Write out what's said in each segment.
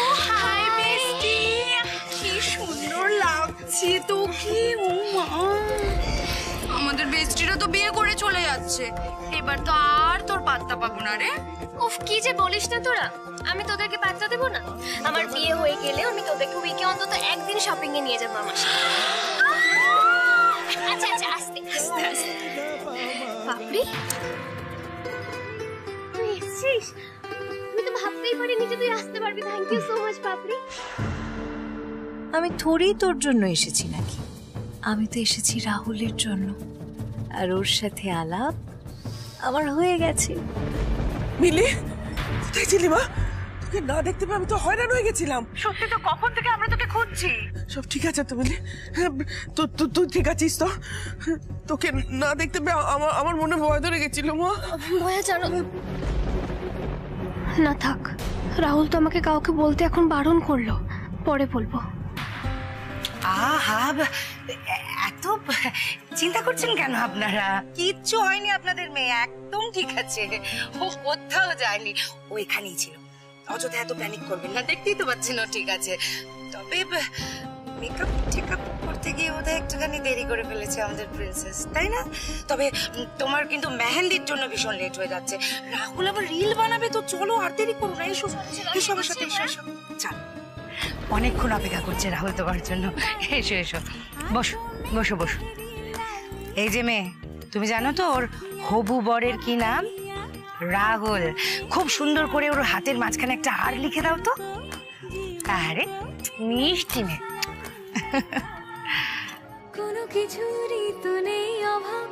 ও high বেস্টি, কি সুন্দর লাগছে তোকে। ও মা, আমাদের বেস্টিরা তো বিয়ে করে চলে যাচ্ছে, এবার তো আর তোর পাত্তা পাবো না রে। উফ, কি যে বলিস না তোরা, আমি তোদেরকে পাত্তা দেবো না? আমার বিয়ে হয়ে গেলে আমি তোদেরকে উইকে অন্তত একদিন শপিং এ নিয়ে যাবো আমার সাথে। আচ্ছা আচ্ছা, আস্তে আস্তে আস্তে। বাপরে, তুই এসেছিস? আমি তো ভাবতেই পারিনি যে তুই আসতে পারবি। থ্যাংক ইউ সো মাচ বাপরে। আমি থোড়ি তোর জন্য এসেছি নাকি, আমি তো এসেছি রাহুলের জন্য, আর ওর সাথে আলাপ আমার হয়ে গেছে। মিলি, কোথায় ছিলি মা? তোকে না দেখতে পেয়ে আমি তো হয়রান হয়ে গেছিলাম। সত্যি তো, কখন থেকে আমরা তোকে খুঁজছি। সব ঠিক আছে তো মিলি? তুই ঠিক আছিস তো? তোকে না দেখতে পেয়ে আমার মনে ভয় ধরে গেছিল মা। ভয়া জানো না, থাক। রাহুল তো আমাকে কাউকে বলতে এখন বারণ করলো, পরে বলবো। আহা, এত চিন্তা করছেন কেন আপনারা? কিচ্ছু হয়নি আপনাদের মেয়ে, একদম ঠিক আছে। ও কোথাও যায়নি, ও এখানেই ছিল। অযথা এত প্যানিক করবেন না, দেখতেই তো পাচ্ছেন ঠিক আছে। তবে মেকআপ টেকআপ করতে গিয়ে ওদের একটুখানি দেরি করে ফেলেছে আমাদের প্রিন্সেস, তাই না? তবে তোমার কিন্তু মেহেন্দির জন্য ভীষণ লেট হয়ে যাচ্ছে। রাহুল আবার রিল বানাবে, তো চলো আর দেরি করো না। এসো এসো আমার সাথে, এসো এসো। চল, অনেকক্ষণ অপেক্ষা করছে রাহুল তোমার জন্য। এসো এসো, বসো বসো বসো। এই যে মেয়ে, তুমি জানো তো ওর হবু বরের কি নাম? রাহুল। খুব সুন্দর করে ওর হাতের মাঝখানে একটা হার লিখে দাও তো। আরে মিষ্টি মেয়ে। কোনো কিছুরই তো নেই অভাব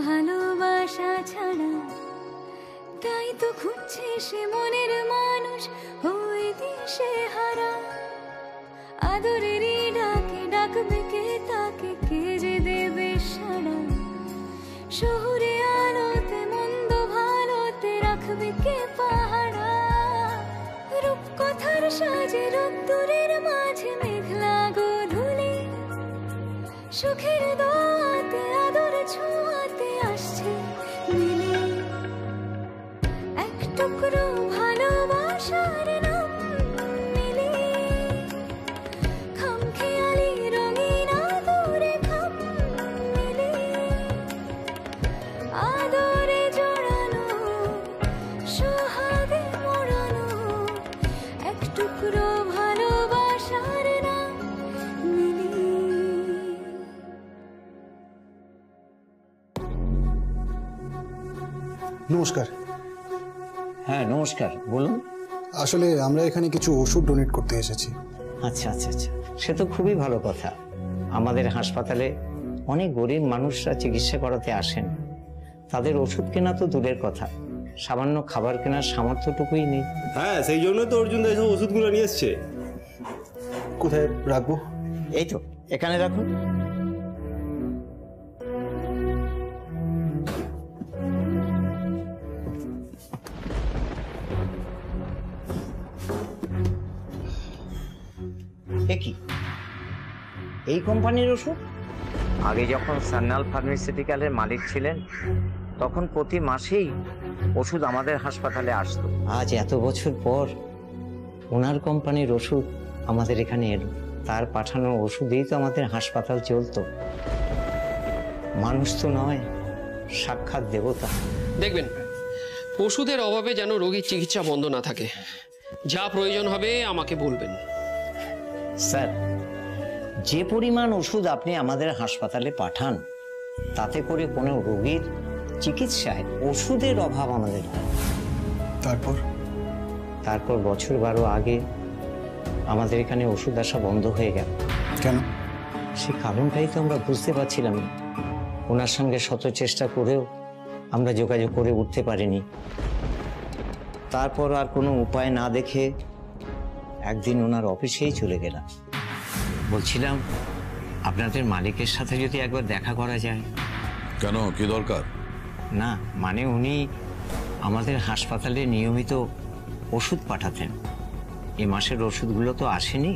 ভালোবাসা ছাড়া, তাই তো খুঁজছে সে মনের মানুষ ওই দিশে হারা। আদরেরই ডাকে ডাকবে কে তাকে, কে যে দেবে সাড়া। শহুরে আলোতে মন্দ ভালোতে রাখবে কে পাহারা। রূপকথার সাজে রোদ্দুরের মাঝে মেঘলা গোধূলি, সুখের দোয়াতে আদর ছোঁয়াতে আসছে মিলি। এক টুকরো ভালোবাসার নাম মিলি, খামখেয়ালি রঙিন আদরে খাম মিলি। আদরে জড়ানো, সোহাগে মোড়ানো, এক টুকরো ভালোবাসার নাম মিলি। নমস্কার। হ্যাঁ নমস্কার, বলুন। আসলে আমরা এখানে কিছু ওষুধ ডোনেট করতে এসেছি। আচ্ছা আচ্ছা আচ্ছা, সে তো খুবই ভালো কথা। আমাদের হাসপাতালে অনেক গরিব মানুষরা চিকিৎসা করাতে আসেন, তাদের ওষুধ কেনা তো দূরের কথা, সামান্য খাবার কেনার সামর্থ্যটুকুই নেই। হ্যাঁ, সেই জন্য তো অর্জুন দা এসব ওষুধগুলো নিয়ে এসছে। কোথায় রাখবো? এই তো এখানে রাখুন। কি এই কোম্পানির ওষুধ? আগে যখন সান্যাল ফার্মাসিউটিক্যালের মালিক ছিলেন তখন প্রতি মাসেই ওষুধ আমাদের হাসপাতালে আসতো। আজ এত বছর পর ওনার কোম্পানির ওষুধ আমাদের এখানে এলো, তার পাঠানো ওষুধেই তো আমাদের হাসপাতাল চলতো। মানুষ তো নয়, সাক্ষাৎ দেবতা। দেখবেন ওষুধের অভাবে যেন রোগীর চিকিৎসা বন্ধ না থাকে। যা প্রয়োজন হবে আমাকে বলবেন। স্যার, যে পরিমাণ ওষুধ আপনি আমাদের হাসপাতালে পাঠান তাতে করে কোনো রোগীর চিকিৎসায় ওষুধের অভাব আমাদের হয়। তারপর বছর 12 আগে আমাদের এখানে ওষুধ আসা বন্ধ হয়ে গেল। কেন? সে কারণটাই তো আমরা বুঝতে পারছিলাম না। ওনার সঙ্গে শত চেষ্টা করেও আমরা যোগাযোগ করে উঠতে পারিনি। তারপর আর কোনো উপায় না দেখে একদিন ওনার অফিসেই চলে গেলাম। বলছিলাম আপনাদের মালিকের সাথে যদি একবার দেখা করা যায়। কেন, কি দরকার? না মানে উনি আমাদের হাসপাতালে নিয়মিত ওষুধ পাঠাতেন, এ মাসের ওষুধগুলো তো আসেনি।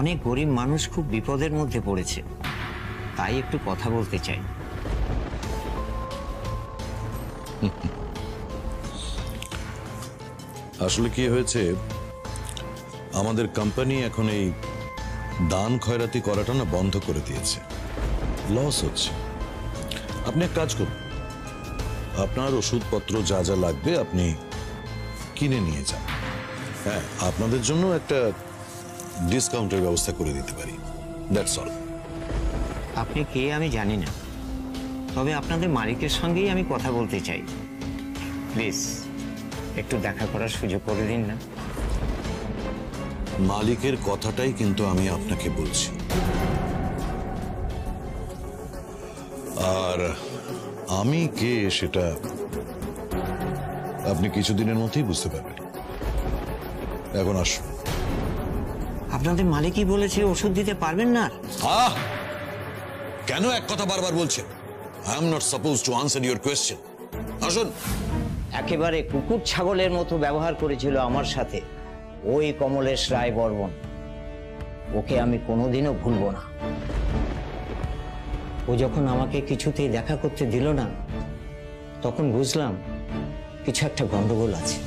অনেক গরিব মানুষ খুব বিপদের মধ্যে পড়েছে, তাই একটু কথা বলতে চাই। আসলে কি হয়েছে, আমাদের কোম্পানি এখন এই দান খয়রাতি করাটা না বন্ধ করে দিয়েছে, লস হচ্ছে। আপনি এক কাজ করুন, আপনার ওষুধপত্র যা যা লাগবে আপনি কিনে নিয়ে যান। হ্যাঁ, আপনাদের জন্য একটা ডিসকাউন্টের ব্যবস্থা করে দিতে পারি, দ্যাটস অল। আপনি কে আমি জানি না, তবে আপনাদের মালিকের সঙ্গেই আমি কথা বলতে চাই। প্লিজ একটু দেখা করার সুযোগ করে দিন না। মালিকের কথাটাই কিন্তু আমি আপনাকে বলছি। আর আমি কে সেটা আপনি কিছুদিনের মধ্যেই বুঝতে পারবেন। এখন আসুন। আপনাদের মালিকই বলেছে ওষুধ দিতে পারবেন না। কেন এক কথা বারবার বলছেন? I am not suppose two answer your question. আসুন। একেবারে কুকুর ছাগলের মতো ব্যবহার করেছিল আমার সাথে ওই কমলেশ রায় বর্মন। ওকে আমি কোনোদিনও ভুলবো না। ও যখন আমাকে কিছুতেই দেখা করতে দিল না, তখন বুঝলাম কিছু একটা গন্ডগোল আছে।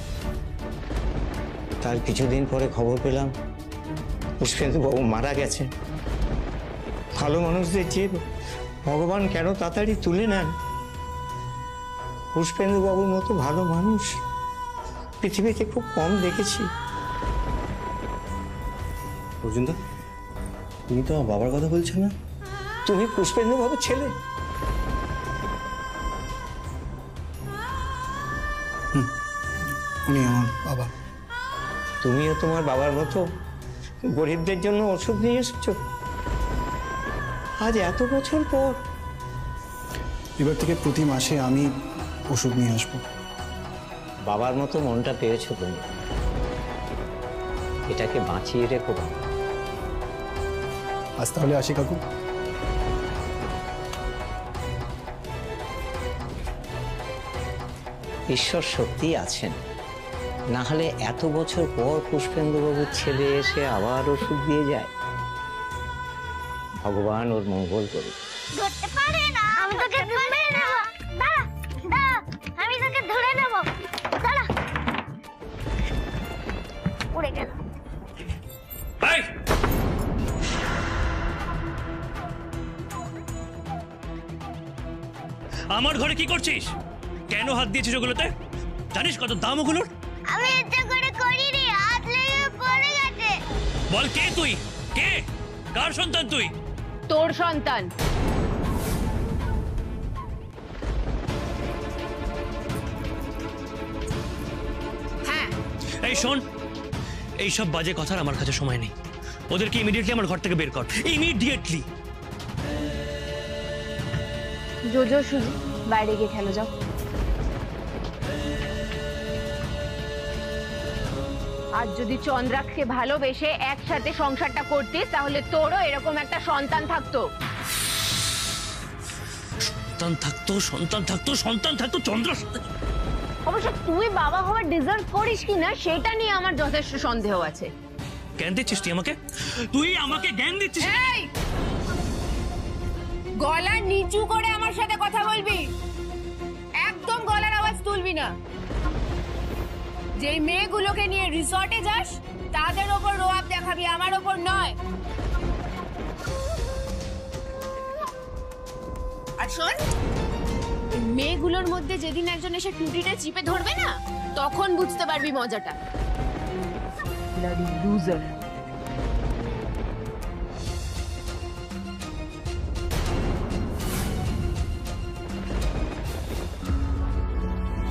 তার কিছুদিন পরে খবর পেলাম পুষ্পেন্দু বাবু মারা গেছেন। ভালো মানুষদের যে ভগবান কেন তাড়াতাড়ি তুলে নেন, পুষ্পেন্দু বাবুর মতো ভালো মানুষ পৃথিবীতে খুব কম দেখেছি। অর্জুনদা, তুমি তো আমার বাবার কথা বলছো না? তুমি পুষ্পেন্দু বাবুর ছেলে। উনি আমার বাবা। তুমিও তোমার বাবার মতো গরিবদের জন্য ওষুধ নিয়ে এসেছো আজ এত বছর পর। এবার থেকে প্রতি মাসে আমি ওষুধ নিয়ে আসবো। বাবার মতো মনটা পেয়েছো তুমি, এটাকে বাঁচিয়ে রেখো। আজ তাহলে আসি কাকু। ঈশ্বর সত্যি আছেন, না হলে এত বছর পর পুষ্পেন্দুবাবুর ছেলে এসে আবার ওষুধ দিয়ে যায়। ভগবান ওর মঙ্গল করুক। ধরতে পারে না, আমি তোকে ধরে নেব। দাঁড়া দাঁড়া, আমি তোকে ধরে নেব। দাঁড়া, উড়ে গেল। আমার ঘরে কি করছিস? কেন হাত দিয়েছিস ওগুলোতে? জানিস কত দাম ওগুলোর? আমি ইচ্ছে করে করিনি, হাত লেগে পড়ে গেছে। বল, কে তুই? কে? কার সন্তান তুই? তোর সন্তান। হ্যাঁ। এই শোন, এইসব বাজে কথার আমার কাছে সময় নেই। ওদেরকে ইমিডিয়েটলি আমার ঘর থেকে বের কর, ইমিডিয়েটলি। জোজো শুধু বাইরে গিয়ে খেলো, যাও। আর যদি চন্দ্রাক্ষকে ভালোবেসে একসাথে সংসারটা করতিস, তাহলে তোরও এরকম একটা সন্তান থাকতো। সন্তান থাকতো চন্দ্রার সাথে। অবশ্য তুই বাবা হওয়ার ডিজার্ভ করিস কিনা সেটা নিয়ে আমার যথেষ্ট সন্দেহ আছে। জ্ঞান দিচ্ছিস তুই আমাকে? তুই আমাকে জ্ঞান দিচ্ছিস? গলা নিচু করে আমার সাথে কথা বলবি, একদম গলার আওয়াজ তুলবি না। যেই মেয়েগুলোকে নিয়ে রিসর্টে যাস তাদের ওপর রোয়াব দেখাবি, আমার ওপর নয়। আর শোন, মেয়েগুলোর মধ্যে যেদিন একজন এসে টুটিটা চিপে ধরবে না, তখন বুঝতে পারবি মজাটা। Bloody loser.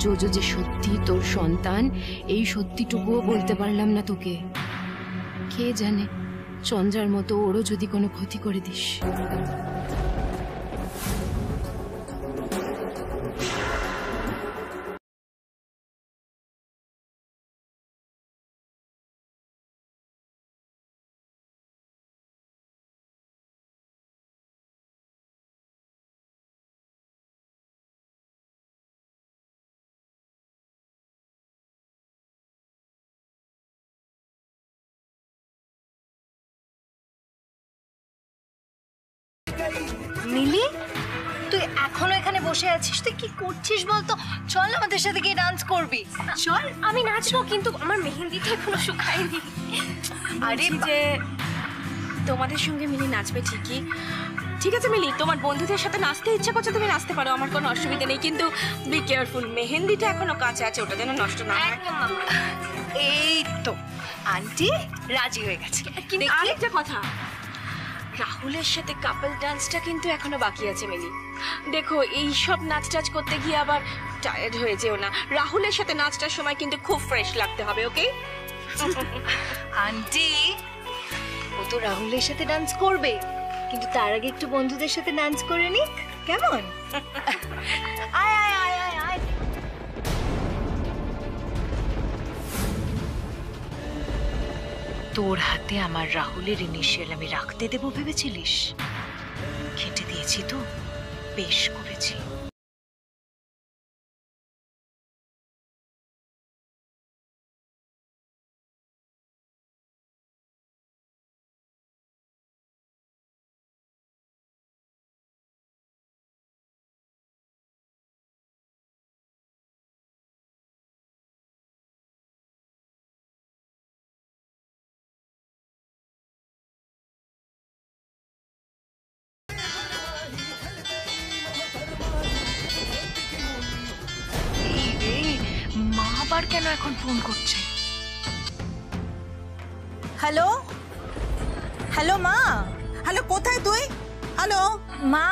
জোজো যে সত্যি তোর সন্তান, এই সত্যিটুকুও বলতে পারলাম না তোকে। কে জানে, চন্দ্রার মতো ওরও যদি কোনো ক্ষতি করে দিস। বসে আছিস? তুই কি করছিস বলতো? চল আমাদের সাথে গিয়ে ডান্স করবি। চল। আমি নাচবো, কিন্তু আমার মেহেন্দিটা এখনো শুকায়নি। আরে যে তোমাদের সঙ্গে মিলি নাচবে ঠিকই, ঠিক আছে মিলি, তোমার বন্ধুদের সাথে নাচতে ইচ্ছা করছে তুমি নাচতে পারো, আমার কোনো অসুবিধা নেই, কিন্তু বি কেয়ারফুল, মেহেন্দিটা এখনো কাঁচা আছে, ওটা যেন নষ্ট না হয়। এই তো আন্টি রাজি হয়ে গেছে। কিন্তু আরেকটা কথা, রাহুলের সাথে কাপল ডান্সটা কিন্তু এখনো বাকি আছে মিলি। দেখো এই সব নাচ টাচ করতে গিয়ে আবার টায়ার্ড হয়ে যেও না, রাহুলের সাথে নাচটার সময় কিন্তু খুব ফ্রেশ লাগতে হবে, ওকে? আন্টি ও তো রাহুলের সাথে ডান্স করবে, কিন্তু তার আগে একটু বন্ধুদের সাথে ডান্স করে নিক, কেমন? আয় আয় আয় আয় আয়। তোর হাতে আমার রাহুলের ইনিশিয়াল আমি রাখতে দেবো ভেবেছিলিস? খেটে দিয়েছি তো, বেশ করেছি। মা আবার কেন এখন ফোন করছে? হ্যালো হ্যালো মা, হ্যালো কোথায় তুই? হ্যালো মা,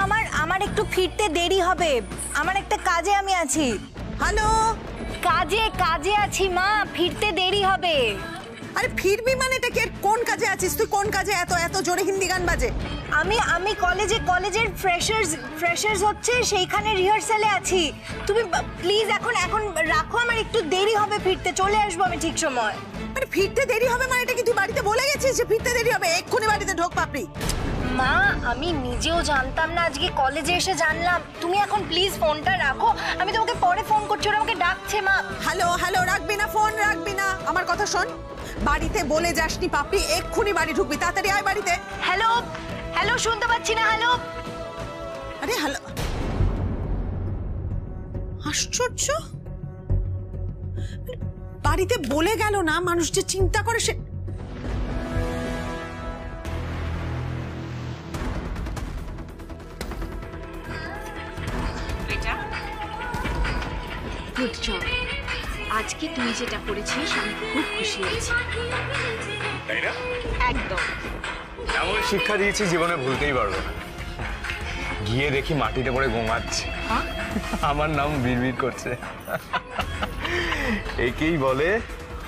আমার একটু ফিরতে দেরি হবে, আমার একটা কাজে আমি আছি। হ্যালো, কাজে আছি মা, ফিরতে দেরি হবে। আরে ফিরবি মানে এটা কি? কোন কাজে আছিস তুই? কোন কাজে এত এত জোরে হিন্দি গান বাজে? আমি কলেজের ফ্রেশার্স হচ্ছে, সেইখানে রিহার্সালে আছি। তুমি প্লিজ এখন রাখো, আমার একটু দেরি হবে ফিরতে, চলে আসবো আমি ঠিক সময়। আরে ফিরতে দেরি হবে মানে এটা কি তুই বাড়িতে বলে গেছিস যে ফিরতে দেরি হবে? এক্ষুনি বাড়িতে ঢোক পাপড়ি। মা আমি নিজেও জানতাম না, আজকে কলেজে এসে জানলাম। তুমি এখন প্লিজ ফোনটা রাখো, আমি তোমাকে পরে ফোন করছি, ওরা আমাকে ডাকছে মা। হ্যালো রাখবি না, ফোন রাখবি না, আমার কথা শোন। বাড়িতে বলে যাসনি পাপড়ি, এক্ষুনি বাড়ি ঢুকবি, তাড়াতাড়ি আয় বাড়িতে। হ্যালো শুনতে পাচ্ছি না, হ্যালো। আরে হ্যালো, আশ্চর্য, বাড়িতে বলে গেল না, মানুষ যে চিন্তা করে সে। বেটা গুড জব, আজকে তুই যেটা করেছিস আমি খুব খুশি হয়েছি। তাই না? একদম। এমন শিক্ষা দিয়েছি জীবনে ভুলতেই পারবো না। গিয়ে দেখি মাটিতে পড়ে ঘুমাচ্ছে, আমার নাম বিড়বিড় করছে। একেই বলে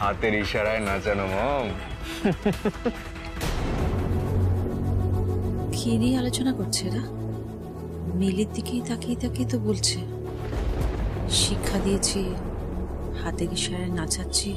হাতের ইশারায় নাচানো মম। কি নিয়ে আলোচনা করছে এরা? মিলির দিকেই তাকিয়ে তাকিয়ে তো বলছে শিক্ষা দিয়েছি, হাতে ইশারায় নাচাচ্ছি।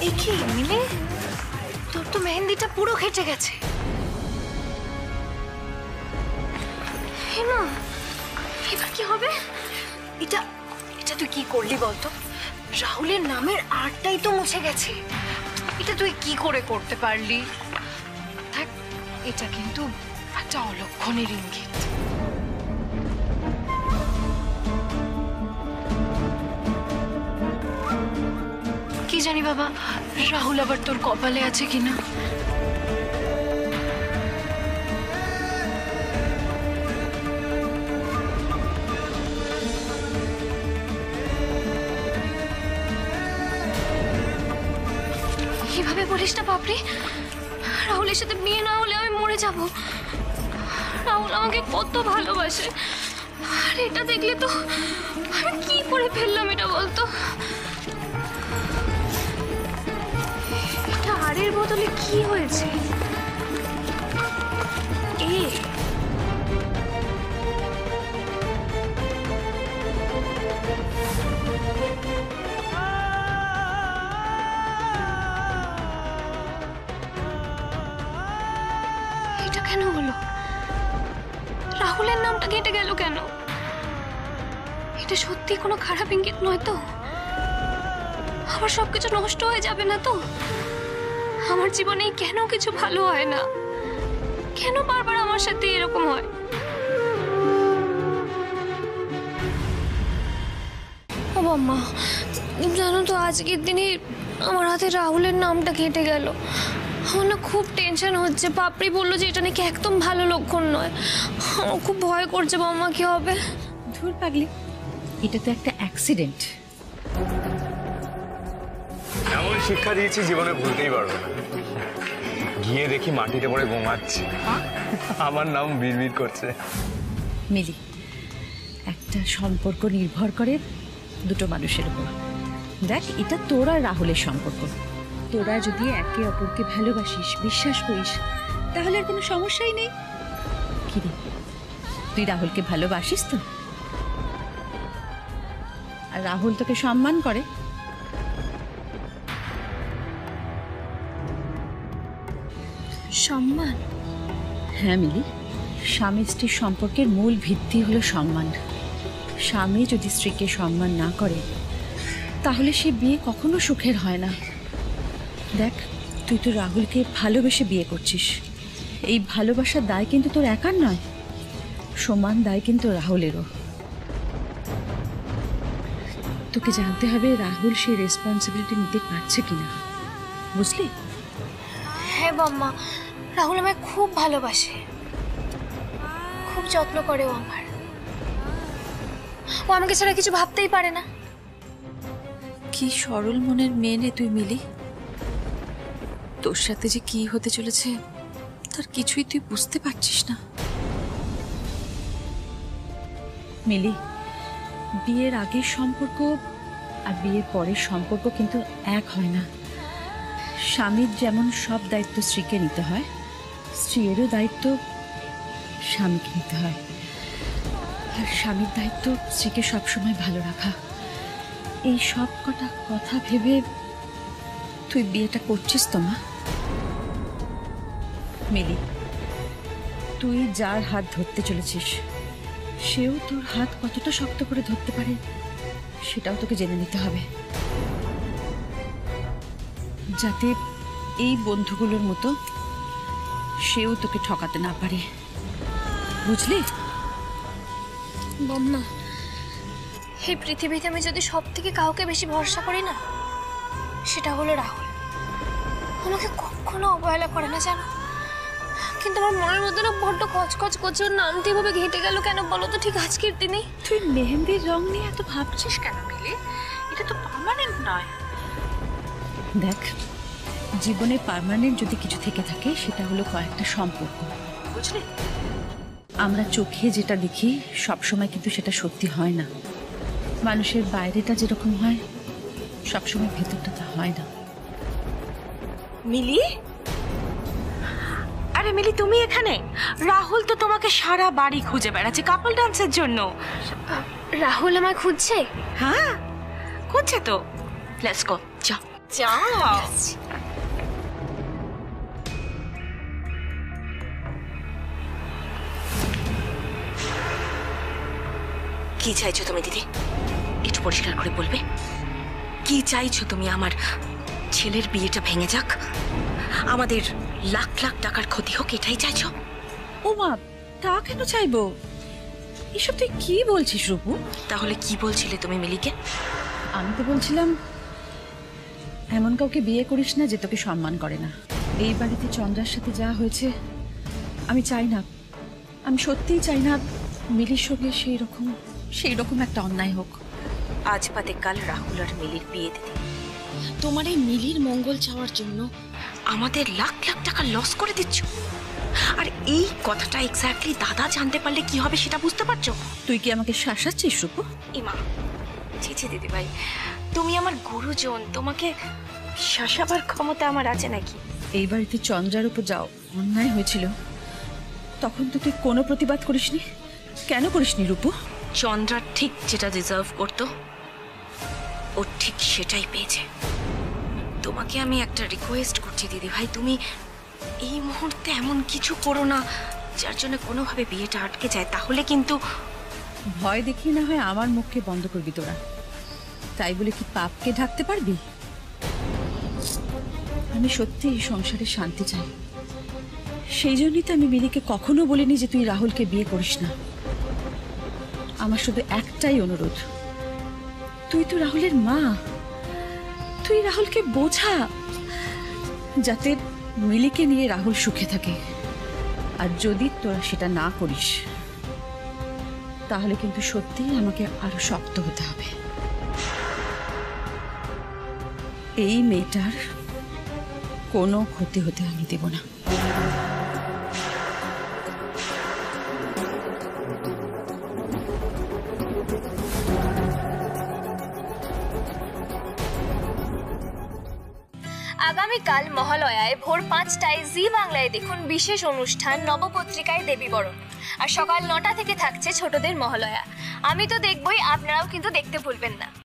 এ কি মিলে, তোর তো মেহেন্দিটা পুরো ঘেটে গেছে। হেমা, এবার কি হবে? এটা এটা তুই কি করলি বলতো? রাহুলের নামের আরটাই তো মুছে গেছে। এটা তুই কি করে করতে পারলি? দেখ, এটা কিন্তু একটা অলক্ষণের ইঙ্গিত। কি জানি বাবা, রাহুল আবার তোর কপালে আছে কিনা। কিভাবে বলিস না বাপরে, রাহুলের সাথে বিয়ে না হলে আমি মরে যাব। রাহুল আমাকে কত ভালোবাসে, আর এটা দেখলে তো আমি কি করে ফেললাম এটা বলতো। এটা আরের বদলে কি হয়েছে? এটা কেন হলো? রাহুলের নামটা কেটে গেল কেন? এটা সত্যি কোনো খারাপ ইঙ্গিত নয় তো? আমার সবকিছু নষ্ট হয়ে যাবে না তো? আমার জীবনে কেন কিছু ভালো হয় না? কেন বারবার আমার সাথে এরকম হয়? ও বাম্মা, জানো তো আজকের দিনে আমার হাতে রাহুলের নামটা কেটে গেল। আমার না খুব টেনশন হচ্ছে। পাপড়ি বললো যে এটা নাকি একদম ভালো লক্ষণ নয়। আমার খুব ভয় করছে বাম্মা, কি হবে? ধুর পাগলি, এটা তো একটা অ্যাক্সিডেন্ট। এমন শিক্ষা দিয়েছি জীবনে ভুলতেই পারবো না। গিয়ে দেখি মাটিতে পড়ে ঘুমাচ্ছে, আমার নাম বিড়বিড় করছে। মিলি, একটা সম্পর্ক নির্ভর করে দুটো মানুষের উপর। দেখ, এটা তোর আর রাহুলের সম্পর্ক। তোরা যদি একে অপরকে ভালোবাসিস, বিশ্বাস করিস, তাহলে আর কোনো সমস্যাই নেই। কি রে, তুই রাহুলকে ভালোবাসিস তো? আর রাহুল তোকে সম্মান করে। সম্মান? হ্যাঁ মিলি, স্বামী স্ত্রীর সম্পর্কের মূল ভিত্তি হলো সম্মান। স্বামী যদি স্ত্রীকে সম্মান না করে, তাহলে সে বিয়ে কখনো সুখের হয় না। দেখ, তুই তো রাহুলকে ভালোবেসে বিয়ে করছিস। এই ভালোবাসার দায় কিন্তু তোর একার নয়, সমান দায় কিন্তু রাহুলেরও। তোকে জানতে হবে রাহুল সেই রেসপন্সিবিলিটি নিতে পারছে কিনা, বুঝলি? হ্যাঁ বাম্মা, রাহুল আমায় খুব ভালোবাসে, খুব যত্ন করে ও আমার। ও আমাকে ছাড়া কিছু ভাবতেই পারে না। কি সরল মনের মেয়ে রে তুই মিলি। তোর সাথে যে কি হতে চলেছে তার কিছুই তুই বুঝতে পারছিস না। মিলি, বিয়ের আগের সম্পর্ক আর বিয়ের পরের সম্পর্ক কিন্তু এক হয় না। স্বামীর যেমন সব দায়িত্ব স্ত্রীকে নিতে হয়, স্ত্রীরও দায়িত্ব স্বামীকে নিতে হয়। আর স্বামীর দায়িত্ব স্ত্রীকে সবসময় ভালো রাখা। এই সব কটা কথা ভেবে তুই বিয়েটা করছিস তো মা? মিলি, তুই যার হাত ধরতে চলেছিস, সেও তোর হাত কতটা শক্ত করে ধরতে পারে সেটাও তোকে জেনে নিতে হবে, যাতে এই বন্ধুগুলোর মতো সেও তোকে ঠকাতে না পারে, বুঝলি? বম্মা, এই পৃথিবীতে আমি যদি সব থেকে কাউকে বেশি ভরসা করি না, সেটা হলো রাহুল। আমাকে কখনো অবহেলা করে না জানো, কিন্তু আমার মনের মধ্যে না বড্ড কচকচ করছে। ওর নামটি এভাবে ঘেটে গেল কেন বলো তো ঠিক আজকের দিনে? তুই মেহেন্দির রং নিয়ে এত ভাবছিস কেন মিলি? এটা তো পার্মানেন্ট নয়। দেখ, জীবনে পার্মানেন্ট যদি কিছু থেকে থাকে সেটা হলো কয়েকটা সম্পর্ক, বুঝলি? আমরা চোখে যেটা দেখি সবসময় কিন্তু সেটা সত্যি হয় না। মানুষের বাইরেটা যেরকম হয় সবসময় ভেতরটা তা হয় না। মিলি, আরে মিলি তুমি এখানে? রাহুল তো তোমাকে সারা বাড়ি খুঁজে বেড়াচ্ছে কাপল ডান্সের জন্য। রাহুল আমায় খুঁজছে? হ্যাঁ, খুঁজছে তো। লেটস গো, যাও। যাও। কি চাইছো তুমি দিদি? একটু পরিষ্কার করে বলবে। কি চাইছো তুমি? আমার ছেলের বিয়েটা ভেঙে যাক, আমাদের লাখ লাখ টাকার ক্ষতি হোক, এটাই চাইছো? ও মা, তা কেন চাইবো? এসব তুই কি বলছিস রূপু? তাহলে কি বলছিলে তুমি মিলিকে? আমি তো বলছিলাম এমন কাউকে বিয়ে করিস না যে তোকে সম্মান করে না। এই বাড়িতে চন্দ্রার সাথে যা হয়েছে আমি চাই না, আমি সত্যিই চাই না মিলির সঙ্গে সেই রকম একটা অন্যায় হোক। আজ বাদে কাল রাহুল আর মিলির বিয়ে দিদি। তোমার এই মিলির মঙ্গল চাওয়ার জন্য আমাদের লাখ লাখ টাকা লস করে দিচ্ছ। আর এই কথাটা এক্স্যাক্টলি দাদা জানতে পারলে কি হবে সেটা বুঝতে পারছো? তুই কি আমাকে শাসাচ্ছিস রূপু? ইমা, ছি ছি দিদি ভাই, তুমি আমার গুরুজন, তোমাকে শাসাবার ক্ষমতা আমার আছে নাকি? এই বাড়িতে চন্দ্রার উপর যাও অন্যায় হয়েছিল, তখন তো তুই কোনো প্রতিবাদ করিসনি। কেন করিসনি রূপু? চন্দ্রা ঠিক যেটা ডিজার্ভ করতো ও ঠিক সেটাই পেয়েছে। তোমাকে আমি একটা রিকোয়েস্ট করছি দিদি ভাই, তুমি এই মুহূর্তে এমন কিছু করো না যার জন্য কোনোভাবে বিয়েটা আটকে যায়। তাহলে কিন্তু ভয় দেখিয়ে না হয় আমার মুখকে বন্ধ করবি তোরা, তাই বলে কি পাপকে ঢাকতে পারবি? আমি সত্যি এই সংসারে শান্তি চাই, সেই জন্যই তো আমি মিলিকে কখনো বলিনি যে তুই রাহুলকে বিয়ে করিস না। আমার শুধু একটাই অনুরোধ, তুই তো রাহুলের মা, তুই রাহুলকে বোঝা যাতে মিলিকে নিয়ে রাহুল সুখে থাকে। আর যদি তোরা সেটা না করিস তাহলে কিন্তু সত্যিই আমাকে আরো শক্ত হতে হবে। এই মেয়েটার কোনো ক্ষতি হতে আমি দেব না। আগামীকাল মহালয়ায় ভোর 5টায় জি বাংলায় দেখুন বিশেষ অনুষ্ঠান নবপত্রিকায় দেবীবরণ। আর সকাল 9টা থেকে থাকছে ছোটদের মহালয়া। আমি তো দেখবই, আপনারাও কিন্তু দেখতে ভুলবেন না।